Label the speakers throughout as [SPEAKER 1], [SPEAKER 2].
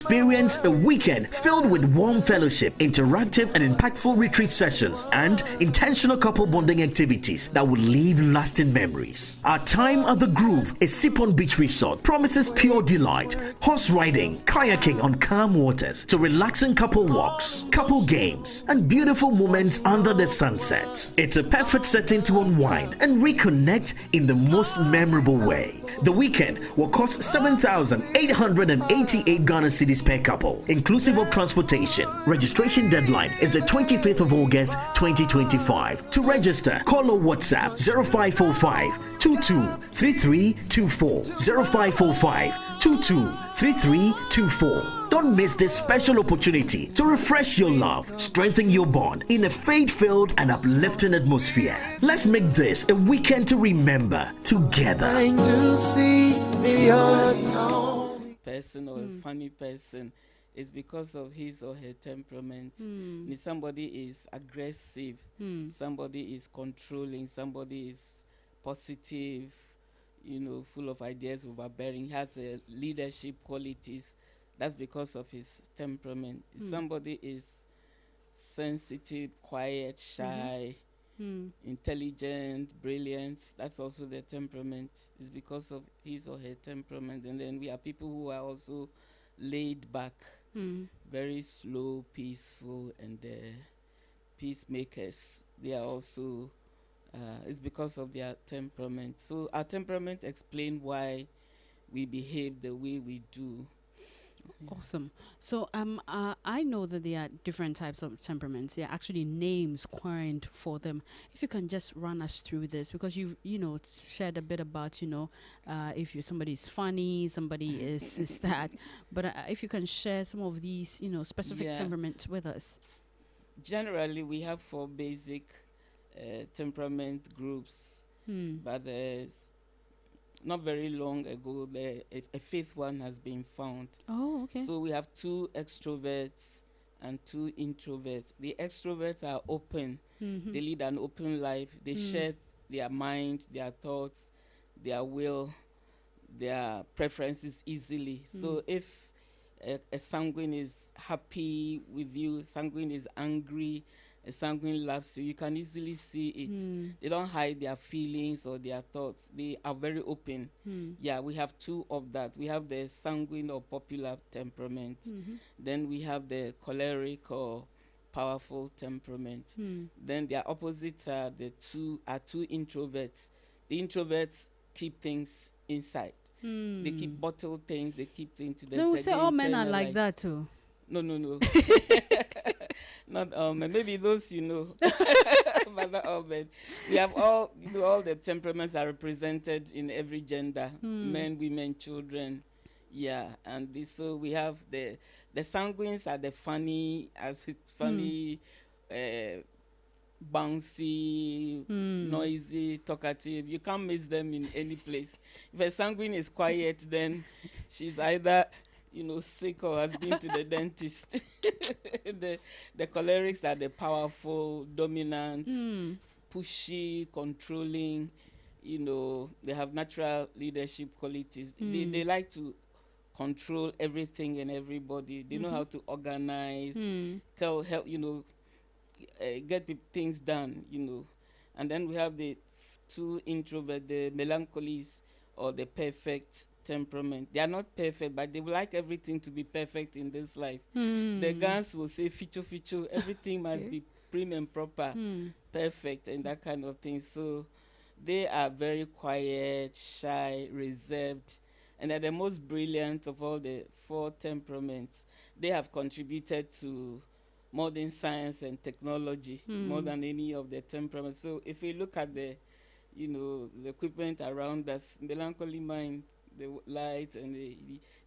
[SPEAKER 1] Experience a weekend filled with warm fellowship, interactive and impactful retreat sessions, and intentional couple bonding activities that will leave lasting memories. Our time at the Groove, a Sipon Beach Resort, promises pure delight, horse riding, kayaking on calm waters, to relaxing couple walks, couple games, and beautiful moments under the sunset. It's a perfect setting to unwind and reconnect in the most memorable way. The weekend will cost 7,888 Ghana cedis per couple, inclusive of transportation. Registration deadline is the 25th of August 2025. To register, call or WhatsApp 0545 223324 0545 223324. Don't miss this special opportunity to refresh your love, strengthen your bond in a faith-filled and uplifting atmosphere. Let's make this a weekend to remember together.
[SPEAKER 2] To see the unknown
[SPEAKER 3] person or a funny person is because of his or her temperament. If somebody is aggressive, somebody is controlling, somebody is positive, full of ideas, overbearing, has leadership qualities. That's because of his temperament. If somebody is sensitive, quiet, shy, intelligent, brilliant, that's also their temperament. It's because of his or her temperament. And then we have people who are also laid back, very slow, peaceful, and peacemakers. They are also, it's because of their temperament. So our temperament explains why we behave the way we do.
[SPEAKER 4] Awesome. So I know that there are different types of temperaments. There are actually names coined for them. If you can just run us through this, because you shared a bit about if somebody is funny, somebody is that. But if you can share some of these specific temperaments with us.
[SPEAKER 3] Generally, we have 4 basic temperament groups, but there's not very long ago, a 5th one has been found.
[SPEAKER 4] Oh, okay.
[SPEAKER 3] So we have 2 extroverts and 2 introverts. The extroverts are open. They lead an open life. They share their mind, their thoughts, their will, their preferences easily. So if a sanguine is happy with you, sanguine is angry, a sanguine loves you, you can easily see it. They don't hide their feelings or their thoughts. They are very open. Yeah, we have 2 of that. We have the sanguine or popular temperament. Then we have the choleric or powerful temperament. Then their opposites are two introverts. The introverts keep things inside. They keep bottled things. They keep things to themselves.
[SPEAKER 4] No, say all men are like that too.
[SPEAKER 3] No. Not all men. Maybe those but not all men. We have all the temperaments are represented in every gender: men, women, children. Yeah, and so we have the sanguines are the funny, bouncy, noisy, talkative. You can't miss them in any place. If a sanguine is quiet, then she's either sick or has been to the dentist. The cholerics are the powerful, dominant, pushy, controlling. They have natural leadership qualities. They like to control everything and everybody. They know how to organize, help, get things done, And then we have the 2 introverts, the melancholies or the perfect temperament. They are not perfect, but they would like everything to be perfect in this life. The guns will say feature, everything must be prim and proper, perfect, and that kind of thing. So they are very quiet, shy, reserved, and are the most brilliant of all the 4 temperaments. They have contributed to modern science and technology more than any of the temperaments. So if we look at the equipment around us, melancholy mind, the light, and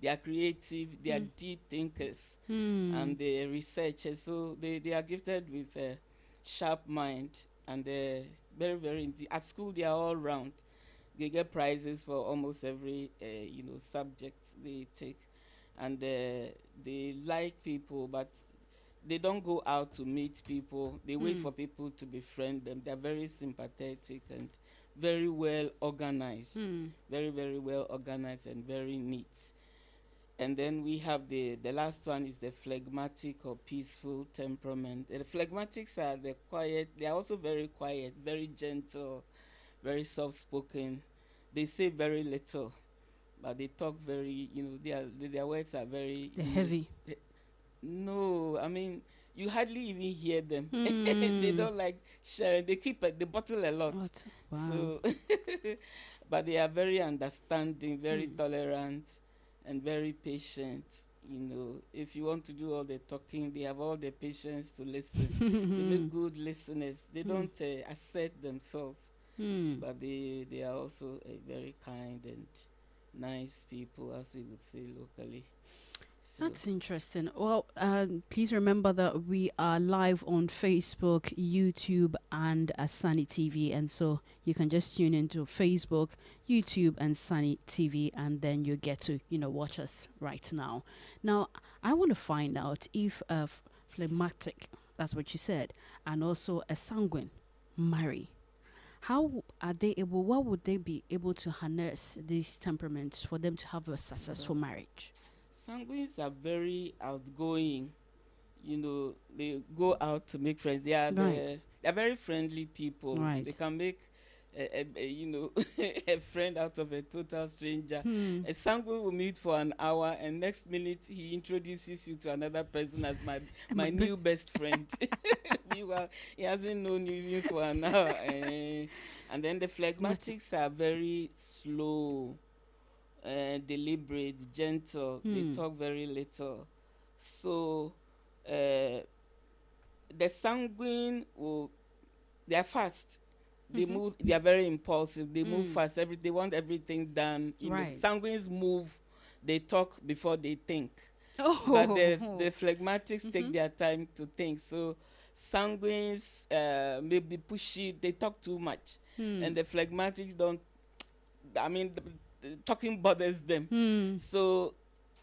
[SPEAKER 3] they are creative, they are deep thinkers, and they are researchers. So they are gifted with a sharp mind, and they're very, very at school they are all round. They get prizes for almost every subject they take, and they like people, but they don't go out to meet people. They wait for people to befriend them. They're very sympathetic and very well organized, very, very well organized and very neat. And then we have the last one is the phlegmatic or peaceful temperament. The phlegmatics are the quiet. They are also very quiet, very gentle, very soft-spoken. They say very little, but they talk very, their words are very...
[SPEAKER 4] They're heavy.
[SPEAKER 3] No, I mean, you hardly even hear them. They don't like sharing. They keep the bottle a lot.
[SPEAKER 4] What? Wow.
[SPEAKER 3] So, but they are very understanding, very tolerant, and very patient. If you want to do all the talking, they have all the patience to listen. They make good listeners. They don't assert themselves, but they are also a very kind and nice people, as we would say locally. So
[SPEAKER 4] That's interesting. Well, please remember that we are live on Facebook, YouTube, and Sunny TV. And so you can just tune into Facebook, YouTube, and Sunny TV, and then you get to, watch us right now. Now, I want to find out if a phlegmatic, that's what you said, and also a sanguine marry. How are they able, what would they be able to harness these temperaments for them to have a successful marriage?
[SPEAKER 3] sanguines are very outgoing. They go out to make friends. They are they're very friendly people.
[SPEAKER 4] Right.
[SPEAKER 3] They can make a friend out of a total stranger. A sanguine will meet for an hour, and next minute he introduces you to another person as my new best friend. Meanwhile, he hasn't known you even for an hour. And then the phlegmatics are very slow, deliberate, gentle. They talk very little. So the sanguine they are fast. They move. They are very impulsive. They move fast. They want everything done.
[SPEAKER 4] Right.
[SPEAKER 3] Sanguines move. They talk before they think.
[SPEAKER 4] Oh.
[SPEAKER 3] But the phlegmatics take their time to think. So sanguines may be pushy. They talk too much, and the phlegmatics don't. I mean, the talking bothers them. So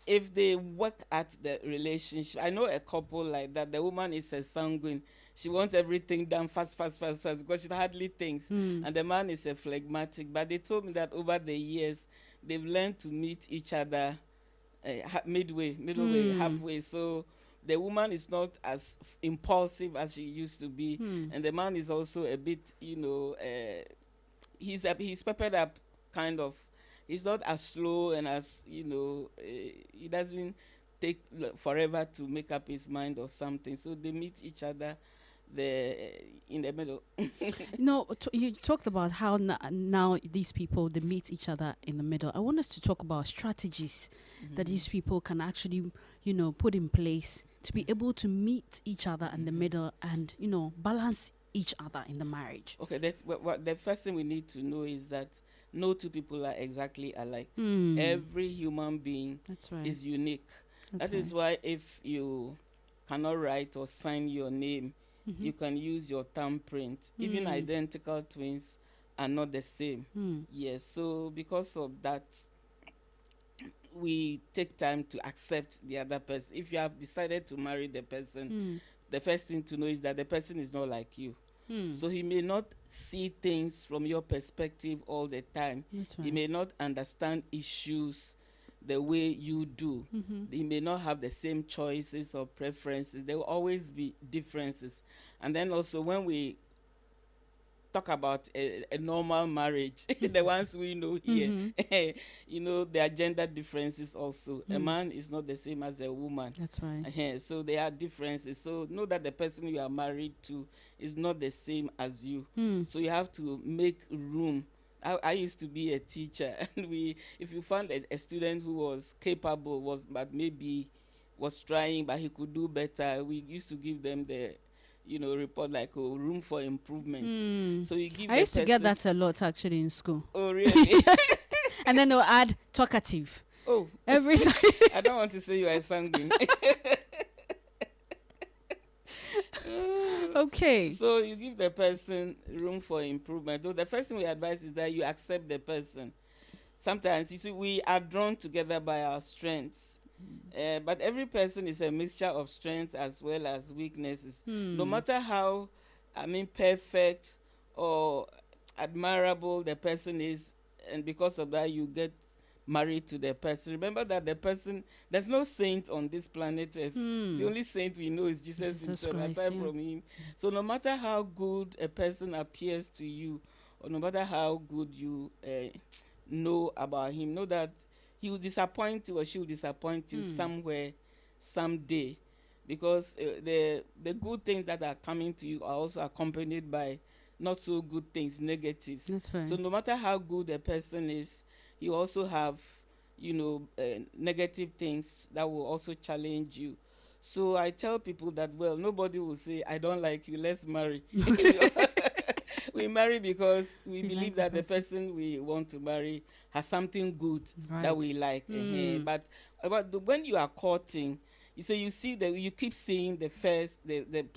[SPEAKER 3] if they work at the relationship, I know a couple like that. The woman is a sanguine. She wants everything done fast because she hardly thinks. And the man is a phlegmatic. But they told me that over the years, they've learned to meet each other midway, halfway. So the woman is not as impulsive as she used to be. And the man is also a bit, he's peppered up, kind of. He's not as slow and as, he doesn't take forever to make up his mind or something. So they meet each other in the middle.
[SPEAKER 4] You talked about how now these people, they meet each other in the middle. I want us to talk about strategies that these people can actually, put in place to be able to meet each other in the middle and, balance each other in the marriage.
[SPEAKER 3] Okay, what the first thing we need to know is that no two people are exactly alike. Every human being is unique. That is why if you cannot write or sign your name, you can use your thumbprint. Even identical twins are not the same. Yes, so because of that, we take time to accept the other person. If you have decided to marry the person, the first thing to know is that the person is not like you. So he may not see things from your perspective all the time. He may not understand issues the way you do. He may not have the same choices or preferences. There will always be differences. And then also when we talk about a normal marriage, the ones we know here, there are gender differences also. A man is not the same as a woman.
[SPEAKER 4] That's right.
[SPEAKER 3] So there are differences. So know that the person you are married to is not the same as you. So you have to make room. I used to be a teacher, and if you found a student who was capable, but maybe was trying, but he could do better, we used to give them the report like room for improvement. So you give.
[SPEAKER 4] I used to get that a lot actually in school.
[SPEAKER 3] Oh really?
[SPEAKER 4] And then they'll add talkative.
[SPEAKER 3] Oh,
[SPEAKER 4] every time.
[SPEAKER 3] I don't want to say you are sanguine.
[SPEAKER 4] Okay.
[SPEAKER 3] So you give the person room for improvement. So the first thing we advise is that you accept the person. Sometimes we are drawn together by our strengths. But every person is a mixture of strengths as well as weaknesses. No matter how, perfect or admirable the person is, and because of that you get married to the person. Remember that the person, there's no saint on this planet Earth. The only saint we know is Jesus himself,
[SPEAKER 4] Christ,
[SPEAKER 3] aside from him. So no matter how good a person appears to you, or no matter how good you know about him, know that he will disappoint you or she will disappoint you somewhere, someday, because the good things that are coming to you are also accompanied by not so good things, negatives.
[SPEAKER 4] That's right.
[SPEAKER 3] So no matter how good a person is, you also have, negative things that will also challenge you. So I tell people that, well, nobody will say, I don't like you, let's marry. We marry because we believe
[SPEAKER 4] like
[SPEAKER 3] that the person we want to marry has something good that
[SPEAKER 4] Right.
[SPEAKER 3] we like. But when you are courting, you see that you keep seeing the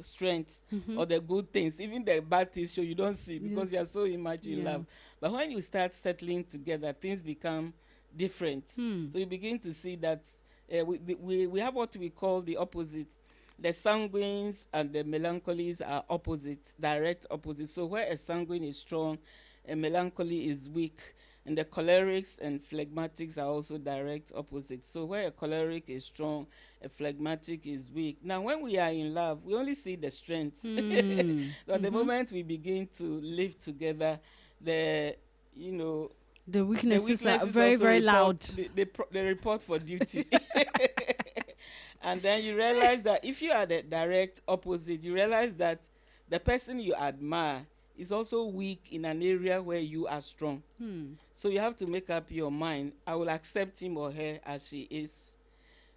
[SPEAKER 3] strengths or the good things, even the bad things you don't see because you are so much in love. But when you start settling together, things become different. So you begin to see that we have what we call the opposite. The sanguines and the melancholies are opposites, direct opposites. So where a sanguine is strong, a melancholy is weak. And the cholerics and phlegmatics are also direct opposites. So where a choleric is strong, a phlegmatic is weak. Now, when we are in love, we only see the strengths. But the moment we begin to live together, the
[SPEAKER 4] weaknesses are very, very loud.
[SPEAKER 3] They report for duty. And then you realize that if you are the direct opposite, you realize that the person you admire is also weak in an area where you are strong. So you have to make up your mind. I will accept him or her as she is.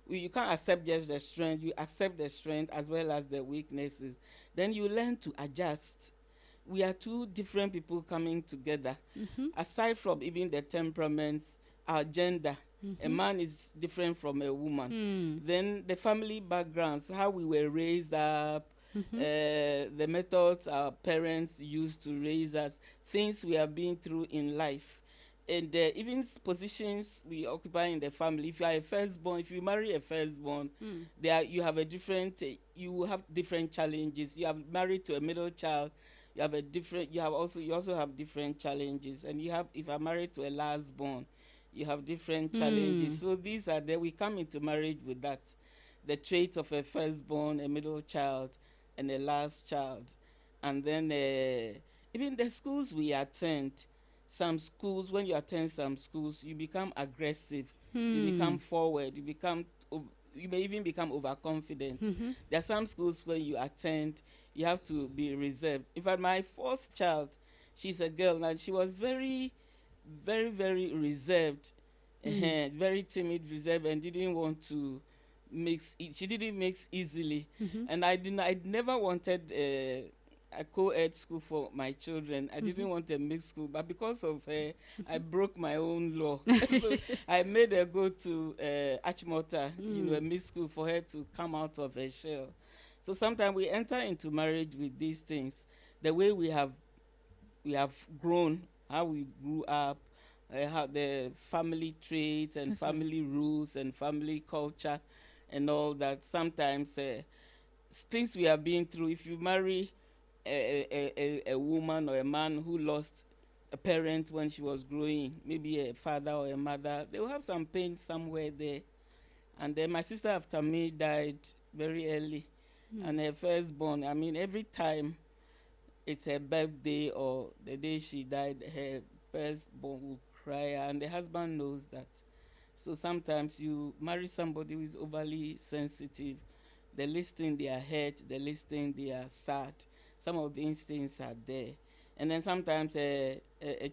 [SPEAKER 3] You can't accept just the strength. You accept the strength as well as the weaknesses. Then you learn to adjust. We are two different people coming together. Aside from even the temperaments, our gender. A man is different from a woman. Then the family backgrounds, how we were raised up, the methods our parents used to raise us, things we have been through in life, and even positions we occupy in the family. If you are a firstborn, if you marry a firstborn, you have different challenges. You are married to a middle child, you also have different challenges. And if you are married to a lastborn, you have different challenges. So these are there. We come into marriage with that, the traits of a firstborn, a middle child, and a last child. And then even the schools we attend, some schools, when you attend some schools, you become aggressive, you become forward, you may even become overconfident. There are some schools where you attend, you have to be reserved. In fact, my fourth child, she's a girl, and she was very, very, very reserved, very timid, reserved, and didn't want to mix. She didn't mix easily, and I never wanted a co-ed school for my children. I didn't want a mixed school, but because of her, I broke my own law. So I made her go to Achimota, a mixed school, for her to come out of her shell. So sometimes we enter into marriage with these things, the way we have grown, how we grew up, how the family traits and family rules and family culture and all that. Sometimes things we have been through. If you marry a woman or a man who lost a parent when she was growing, maybe a father or a mother, they will have some pain somewhere there. And then my sister after me died very early, and her firstborn, every time it's her birthday or the day she died, her firstborn will cry, and the husband knows that. So sometimes you marry somebody who is overly sensitive. They listen, they are hurt. They listen, they are sad. Some of these things are there. And then sometimes a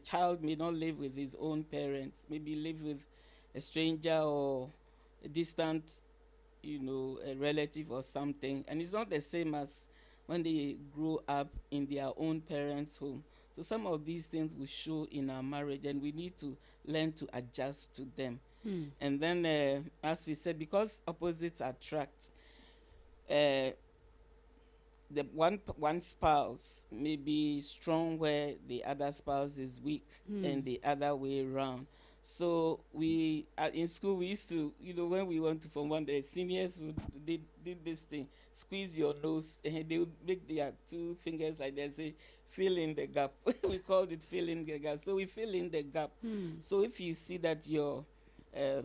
[SPEAKER 3] child may not live with his own parents, maybe live with a stranger or a distant, a relative or something. And it's not the same as when they grow up in their own parents' home. So some of these things will show in our marriage, and we need to learn to adjust to them. And then, as we said, because opposites attract, the one spouse may be strong where the other spouse is weak, and the other way around. So we in school we used to, when we went to Form 1, the seniors did this thing, squeeze your nose, and they would make their two fingers like they say, fill in the gap. We called it fill in the gap. So we fill in the gap. So if you see that your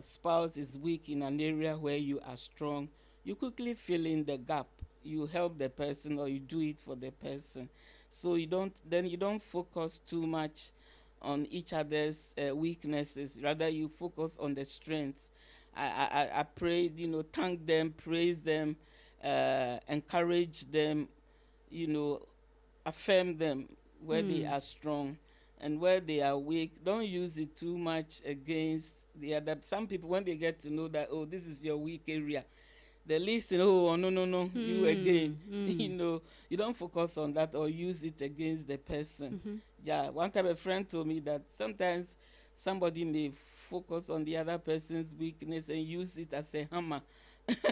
[SPEAKER 3] spouse is weak in an area where you are strong, you quickly fill in the gap. You help the person, or you do it for the person. So you don't focus too much on each other's weaknesses. Rather, you focus on the strengths. I pray, thank them, praise them, encourage them, affirm them where they are strong, and where they are weak. Don't use it too much against the other. Some people, when they get to know that, oh, this is your weak area, they listen, oh, no, you again. You don't focus on that or use it against the person. Yeah, one time a friend told me that sometimes somebody may focus on the other person's weakness and use it as a hammer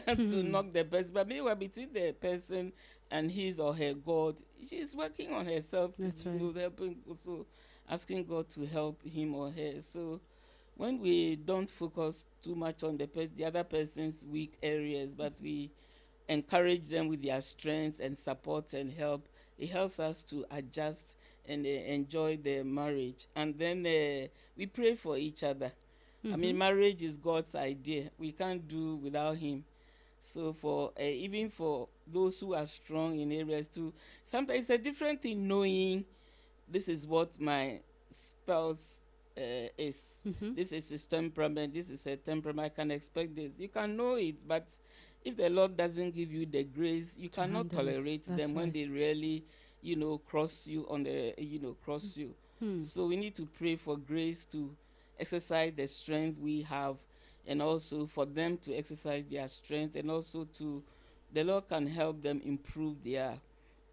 [SPEAKER 3] to knock the person. But meanwhile, between the person and his or her God, she's working on herself.
[SPEAKER 4] That's right.
[SPEAKER 3] Helping, also asking God to help him or her. So when we don't focus too much on the other person's weak areas, but we encourage them with their strengths and support and help, it helps us to adjust and enjoy the marriage. And then we pray for each other. I mean, marriage is God's idea. We can't do without him. So for even for those who are strong in areas too, sometimes it's a different thing knowing this is what my spouse is. This is his temperament. This is a temperament. I can expect this. You can know it, but if the Lord doesn't give you the grace, you cannot tolerate them when they really, cross you on the, cross you. So we need to pray for grace to exercise the strength we have, and also for them to exercise their strength, and also the Lord can help them improve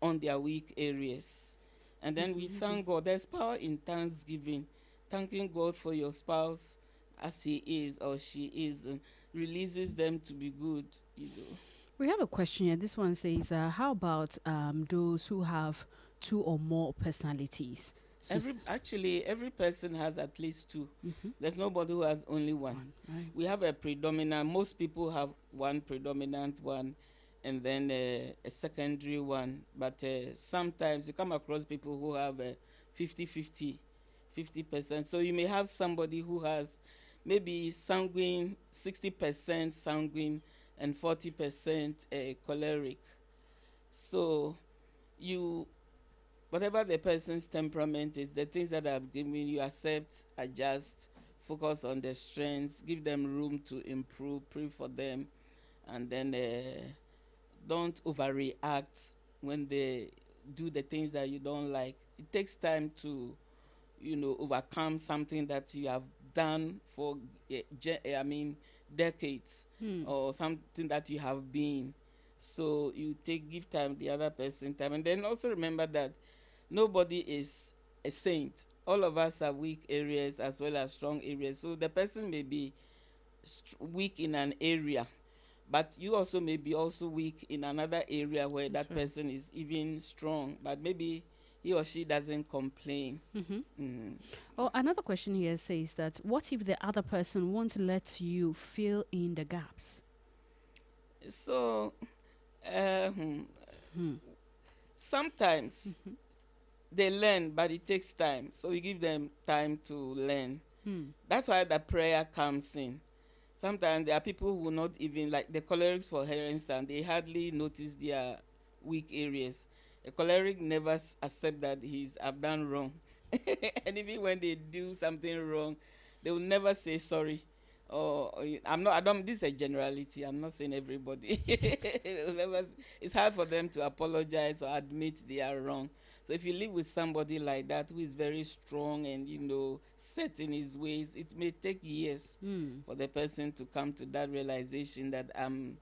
[SPEAKER 3] on their weak areas. And then we thank God. There's power in thanksgiving. Thanking God for your spouse as he is or she is, and releases them to be good.
[SPEAKER 4] We have a question here. This one says, how about those who have two or more personalities? So
[SPEAKER 3] every person has at least two. There's nobody who has only one.
[SPEAKER 4] Right.
[SPEAKER 3] We have a predominant. Most people have one predominant one, and then a secondary one. But sometimes you come across people who have 50%. So you may have somebody who has maybe sanguine, 60% sanguine, and 40% choleric. So whatever the person's temperament is, the things that I've given you, accept, adjust, focus on the strengths, give them room to improve, pray for them, and then don't overreact when they do the things that you don't like. It takes time to, overcome something that you have done for, decades, or something that you have been. So you give time, the other person time, and then also remember that nobody is a saint. All of us have weak areas as well as strong areas. So the person may be weak in an area, but you also may be also weak in another area where that person is even strong, but maybe he or she doesn't complain.
[SPEAKER 4] Oh, another question here says that, what if the other person won't let you fill in the gaps?
[SPEAKER 3] So sometimes they learn, but it takes time. So we give them time to learn. That's why the prayer comes in. Sometimes there are people who will not even, like the cholerics, for instance, they hardly notice their weak areas. A choleric never accept that I've done wrong. And even when they do something wrong, they will never say sorry. This is a generality. I'm not saying everybody. It's hard for them to apologize or admit they are wrong. So if you live with somebody like that who is very strong and, set in his ways, it may take years for the person to come to that realization that I'm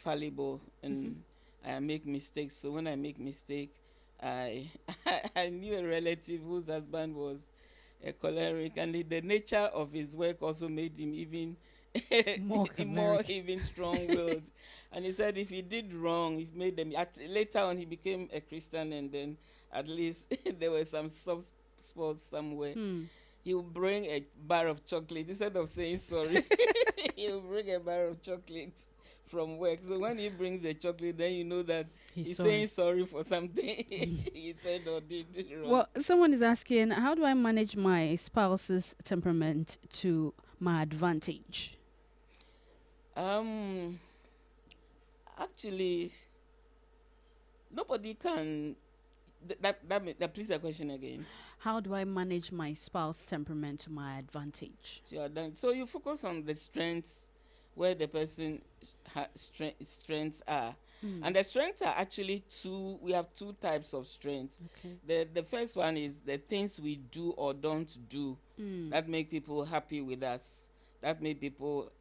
[SPEAKER 3] fallible and I make mistakes. So when I make mistake, I knew a relative whose husband was a choleric, and the nature of his work also made him even more even strong-willed. And he said if he did wrong, it made them. Later on, he became a Christian, and then at least there were some soft spots somewhere. He will bring a bar of chocolate instead of saying sorry. He will bring a bar of chocolate from work. So when he brings the chocolate, then you know that he's saying sorry for something he said or did wrong.
[SPEAKER 4] Well, someone is asking, how do I manage my spouse's temperament to my advantage?
[SPEAKER 3] Actually, nobody can. Please the question again.
[SPEAKER 4] How do I manage my spouse temperament to my advantage?
[SPEAKER 3] So you focus on the strengths, where the person strengths are. And the strengths are actually two. We have two types of strengths.
[SPEAKER 4] Okay.
[SPEAKER 3] The first one is the things we do or don't do that make people happy with us, that make people,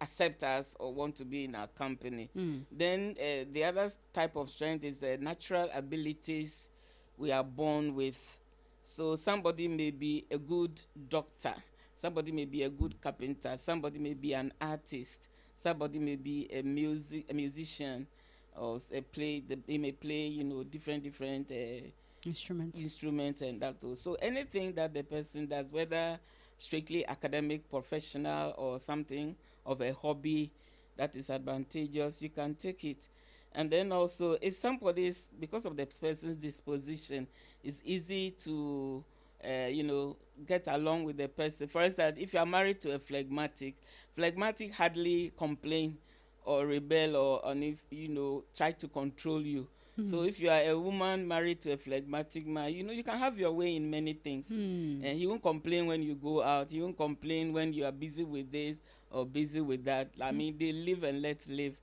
[SPEAKER 3] accept us or want to be in our company. Then the other type of strength is the natural abilities we are born with. So somebody may be a good doctor, somebody may be a good carpenter, somebody may be an artist, somebody may be a musician, or they may play different instruments and that too. So anything that the person does, whether strictly academic, professional, or something of a hobby that is advantageous, you can take it. And then also, if somebody is, because of the person's disposition, it's easy to get along with the person. For instance, if you are married to a phlegmatic hardly complain or rebel or try to control you. So if you are a woman married to a phlegmatic man, you can have your way in many things. And he won't complain when you go out. He won't complain when you are busy with this or busy with that. I mean, they live and let live.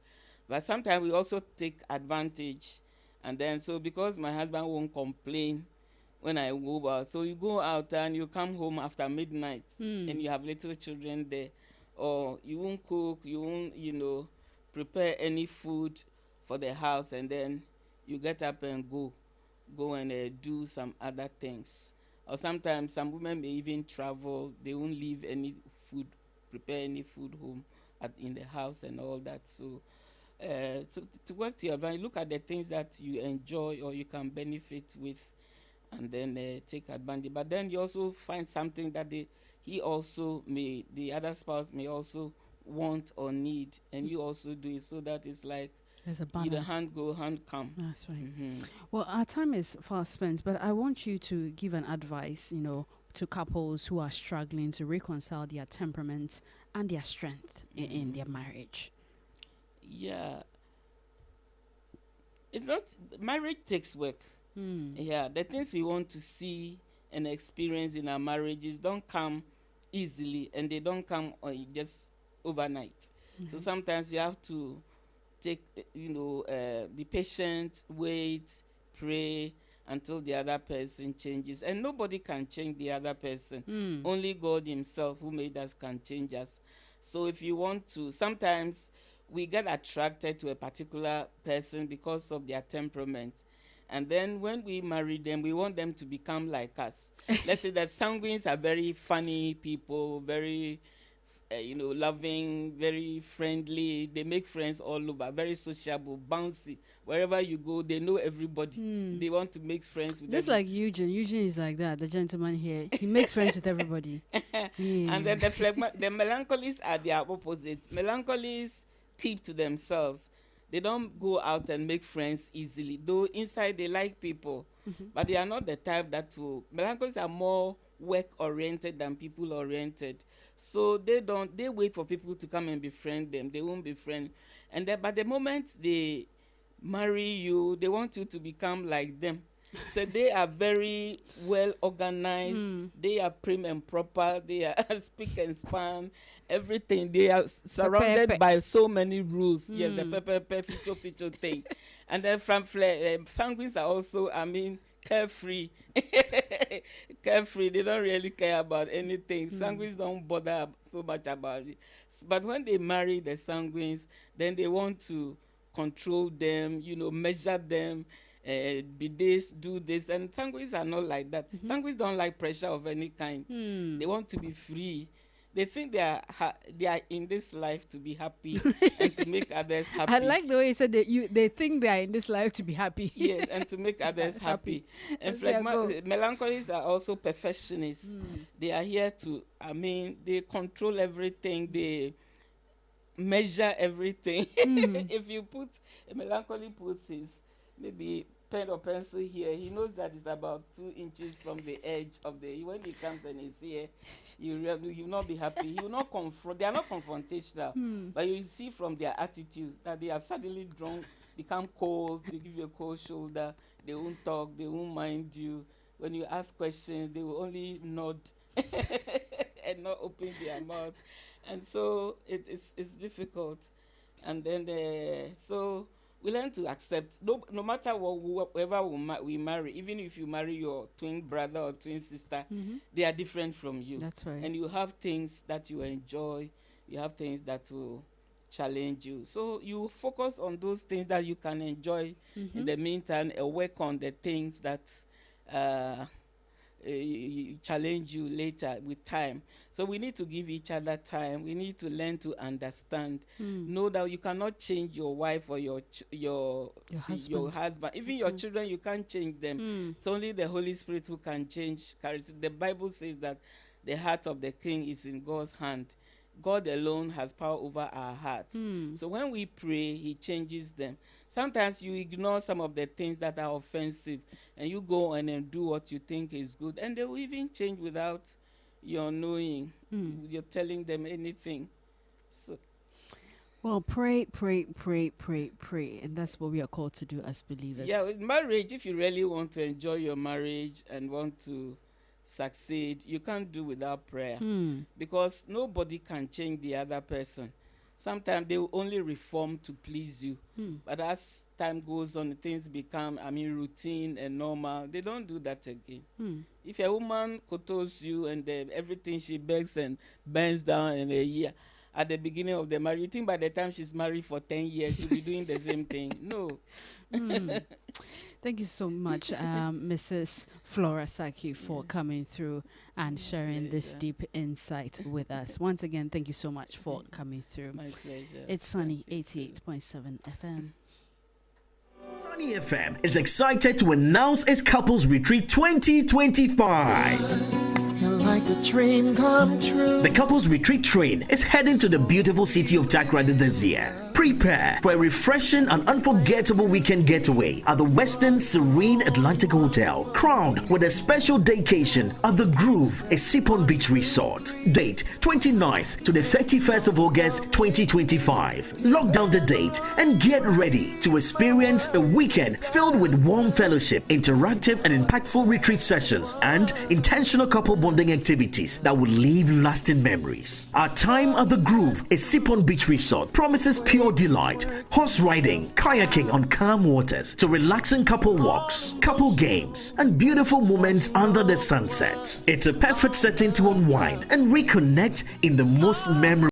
[SPEAKER 3] But sometimes we also take advantage. And then, so because my husband won't complain when I go out, so you go out and you come home after midnight and you have little children there, or you won't cook, you won't, prepare any food for the house, and then you get up and go and do some other things. Or sometimes some women may even travel, they won't leave any food, prepare any food home in the house and all that. So to work to your advantage, look at the things that you enjoy or you can benefit with, and then take advantage. But then you also find something that the other spouse may also want or need, and you also do it, so that it's like
[SPEAKER 4] there's a balance.
[SPEAKER 3] The hand go, hand come.
[SPEAKER 4] That's right. Well, our time is fast spent, but I want you to give an advice, to couples who are struggling to reconcile their temperament and their strength in their marriage.
[SPEAKER 3] Yeah. It's not, marriage takes work. Yeah, the things we want to see and experience in our marriages don't come easily, and they don't come just overnight. So sometimes you have to take, be patient, wait, pray until the other person changes. And nobody can change the other person. Only God himself, who made us, can change us. So if you want to, sometimes we get attracted to a particular person because of their temperament. And then when we marry them, we want them to become like us. Let's say that sanguines are very funny people, very loving, very friendly. They make friends all over, very sociable, bouncy. Wherever you go, they know everybody. They want to make friends with
[SPEAKER 4] just like Eugene. Eugene is like that, the gentleman here. He makes friends with everybody.
[SPEAKER 3] And then the melancholies are their opposites. Melancholies keep to themselves. They don't go out and make friends easily, though inside they like people. But they are not the type that will. Melancholies are more work-oriented than people-oriented. So they wait for people to come and befriend them. They won't befriend. And but the moment they marry you, they want you to become like them. So they are very well organized. They are prim and proper. They are spick and span. Everything. They are surrounded by so many rules. Yes, the feature thing. And then from sanguines are also, carefree. Carefree. They don't really care about anything. Sanguines don't bother so much about it. But when they marry the sanguines, then they want to control them, measure them. Be this, do this, and sanguines are not like that. Sanguines don't like pressure of any kind. They want to be free. They think they are in this life to be happy and to make others happy.
[SPEAKER 4] I like the way you said that they think they are in this life to be happy.
[SPEAKER 3] Yes, and to make others happy. And melancholies are also perfectionists. They are here to, they control everything. They measure everything. If you put, a melancholy puts his maybe pen or pencil here, he knows that it's about 2 inches from the edge of the. When he comes and he's here, you will not be happy. He will not confront. They are not confrontational, but you see from their attitude that they have suddenly become cold. They give you a cold shoulder. They won't talk. They won't mind you. When you ask questions, they will only nod and not open their mouth, and so it's difficult. And then so we learn to accept no matter whoever we marry, even if you marry your twin brother or twin sister, they are different from you.
[SPEAKER 4] That's right.
[SPEAKER 3] And you have things that you enjoy, you have things that will challenge you. So you focus on those things that you can enjoy in the meantime, and work on the things that challenge you later with time. So we need to give each other time. We need to learn to understand. Know that you cannot change your wife or your husband. Even your children, you can't change them. It's only the Holy Spirit who can change character. The Bible says that the heart of the king is in God's hand. God alone has power over our hearts. So when we pray, he changes them. Sometimes you ignore some of the things that are offensive and you go on and do what you think is good, and they will even change without your knowing. You're telling them anything. So
[SPEAKER 4] well, pray, and that's what we are called to do as believers.
[SPEAKER 3] Yeah, with marriage, if you really want to enjoy your marriage and want to succeed, you can't do without prayer, because nobody can change the other person. Sometimes they will only reform to please you, but as time goes on, things become routine and normal. They don't do that again. If a woman kotos you and everything she begs and bends down in a year at the beginning of the marriage, you think by the time she's married for 10 years she'll be doing the same thing? No.
[SPEAKER 4] Thank you so much, Mrs. Flora Sackey, for coming through and sharing this deep insight with us. Once again, thank you so much for coming through.
[SPEAKER 3] My pleasure.
[SPEAKER 4] It's Sunny 88.7 FM.
[SPEAKER 1] Sunny FM is excited to announce its Couples Retreat 2025.
[SPEAKER 2] Like a dream come true.
[SPEAKER 1] The Couples Retreat train is heading to the beautiful city of Takoradi this year. Prepare for a refreshing and unforgettable weekend getaway at the Western Serene Atlantic Hotel, crowned with a special vacation at the Groove, a Sipon Beach Resort. Date 29th to the 31st of August 2025. Lock down the date and get ready to experience a weekend filled with warm fellowship, interactive and impactful retreat sessions, and intentional couple bonding activities that will leave lasting memories. Our time at the Groove, a Sipon Beach Resort, promises pure delight, horse riding, kayaking on calm waters, to relaxing couple walks, couple games, and beautiful moments under the sunset. It's a perfect setting to unwind and reconnect in the most memorable